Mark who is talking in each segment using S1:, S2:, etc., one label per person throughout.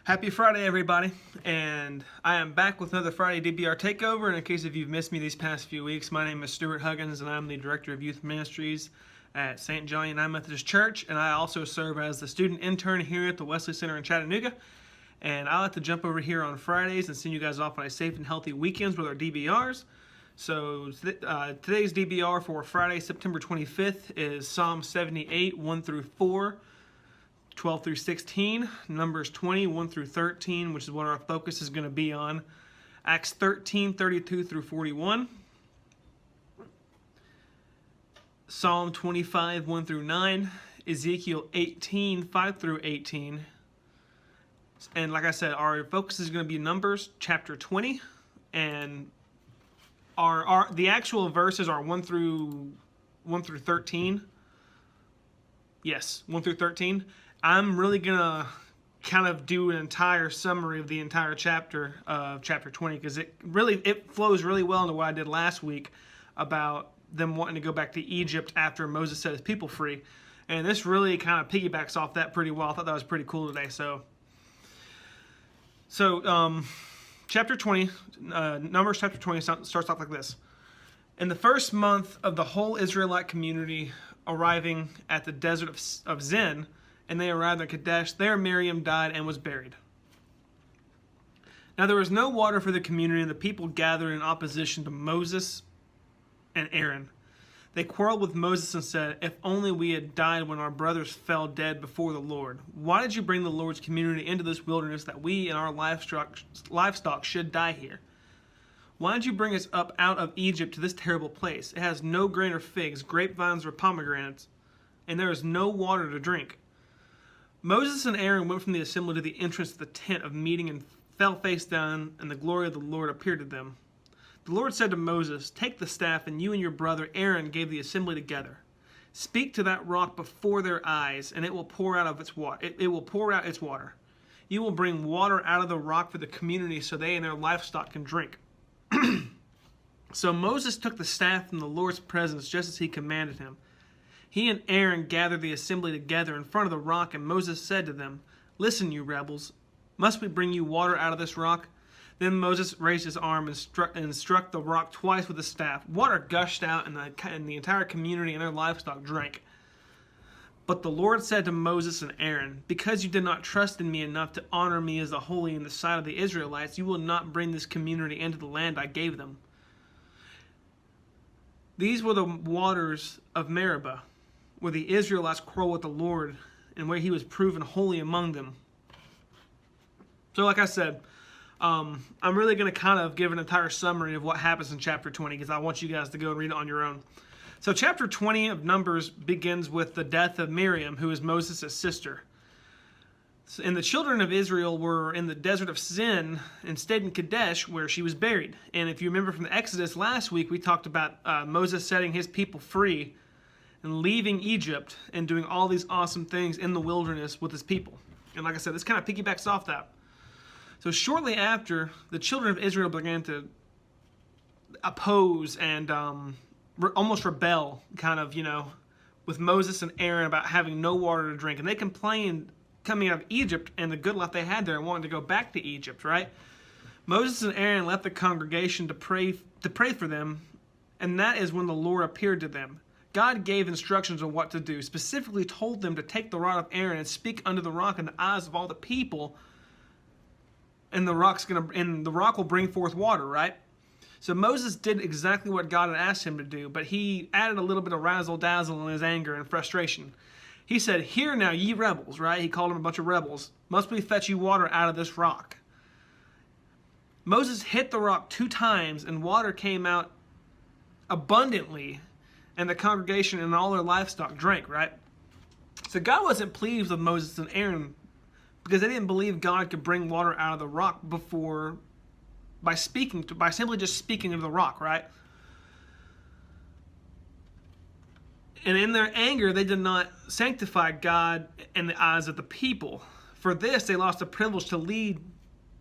S1: Happy Friday, everybody, and I am back with another Friday DBR Takeover. And in case if you've missed me these past few weeks, my name is Stuart Huggins, and I'm the Director of Youth Ministries at St. John United Methodist Church, and I also serve as the student intern here at the Wesley Center in Chattanooga. And I like to jump over here on Fridays and send you guys off on a safe and healthy weekends with our DBRs. So today's DBR for Friday, September 25th is Psalm 78, 1 through 4. 12 through 16, Numbers 20, 1 through 13, which is what our focus is going to be on, Acts 13, 32 through 41, Psalm 25, 1 through 9, Ezekiel 18, 5 through 18, and like I said, our focus is going to be Numbers chapter 20, and the actual verses are 1 through 13. Yes, 1 through 13. I'm really going to kind of do an entire summary of the entire chapter of chapter 20 because it flows really well into what I did last week about them wanting to go back to Egypt after Moses set his people free. And this really kind of piggybacks off that pretty well. I thought that was pretty cool today. So chapter 20, Numbers chapter 20 starts off like this. In the first month of the whole Israelite community arriving at the desert of Zin, and they arrived at Kadesh, there Miriam died and was buried. Now there was no water for the community, and the people gathered in opposition to Moses and Aaron. They quarreled with Moses and said, "If only we had died when our brothers fell dead before the Lord. Why did you bring the Lord's community into this wilderness that we and our livestock should die here? Why did you bring us up out of Egypt to this terrible place? It has no grain or figs, grapevines or pomegranates, and there is no water to drink." Moses and Aaron went from the assembly to the entrance of the tent of meeting and fell face down, and the glory of the Lord appeared to them. The Lord said to Moses, "Take the staff, and you and your brother Aaron gave the assembly together. Speak to that rock before their eyes, and it will pour out its water. You will bring water out of the rock for the community so they and their livestock can drink." So Moses took the staff from the Lord's presence just as he commanded him. He and Aaron gathered the assembly together in front of the rock, and Moses said to them, "Listen, you rebels, must we bring you water out of this rock?" Then Moses raised his arm and struck the rock twice with his staff. Water gushed out, and the entire community and their livestock drank. But the Lord said to Moses and Aaron, "Because you did not trust in me enough to honor me as the holy in the sight of the Israelites, you will not bring this community into the land I gave them." These were the waters of Meribah, where the Israelites quarreled with the Lord and where he was proven holy among them. So like I said, I'm really going to kind of give an entire summary of what happens in chapter 20 because I want you guys to go and read it on your own. So chapter 20 of Numbers begins with the death of Miriam, who is Moses' sister. And the children of Israel were in the desert of Zin and stayed in Kadesh where she was buried. And if you remember from the Exodus last week, we talked about Moses setting his people free and leaving Egypt and doing all these awesome things in the wilderness with his people. And like I said, this kind of piggybacks off that. So shortly after, the children of Israel began to oppose and almost rebel, kind of, with Moses and Aaron about having no water to drink. And they complained coming out of Egypt and the good life they had there and wanting to go back to Egypt, right? Moses and Aaron left the congregation to pray for them, and that is when the Lord appeared to them. God gave instructions on what to do, specifically told them to take the rod of Aaron and speak unto the rock in the eyes of all the people, and the rock will bring forth water, right? So Moses did exactly what God had asked him to do, but he added a little bit of razzle-dazzle in his anger and frustration. He said, "Hear now, ye rebels," right? He called them a bunch of rebels. "Must we fetch you water out of this rock?" Moses hit the rock 2 times, and water came out abundantly, and the congregation and all their livestock drank, right? So God wasn't pleased with Moses and Aaron because they didn't believe God could bring water out of the rock by simply just speaking into the rock, right? And in their anger, they did not sanctify God in the eyes of the people. For this, they lost the privilege to lead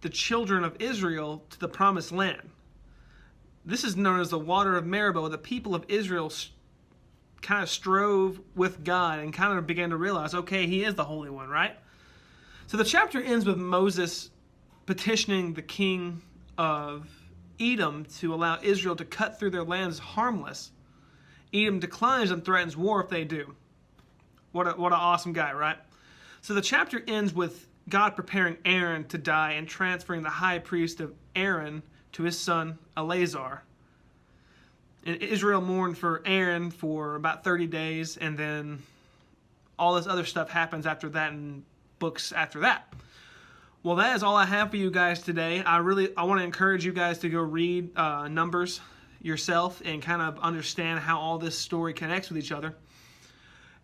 S1: the children of Israel to the promised land. This is known as the water of Meribah, where the people of Israel kind of strove with God and kind of began to realize, okay, he is the Holy One, right? So the chapter ends with Moses petitioning the king of Edom to allow Israel to cut through their lands harmless. Edom declines and threatens war if they do. What an awesome guy, right? So the chapter ends with God preparing Aaron to die and transferring the high priest of Aaron to his son Eleazar. And Israel mourned for Aaron for about 30 days, and then all this other stuff happens after that in books after that. Well, that is all I have for you guys today. I want to encourage you guys to go read Numbers yourself and kind of understand how all this story connects with each other.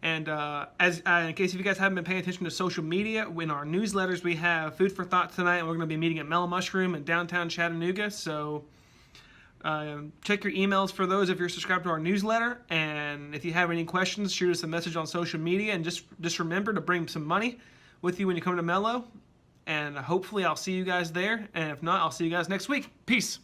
S1: And in case if you guys haven't been paying attention to social media, in our newsletters we have Food for Thought tonight, and we're going to be meeting at Mellow Mushroom in downtown Chattanooga. So check your emails for those if you're subscribed to our newsletter. And if you have any questions, shoot us a message on social media. And just remember to bring some money with you when you come to Mellow. And hopefully I'll see you guys there. And if not, I'll see you guys next week. Peace.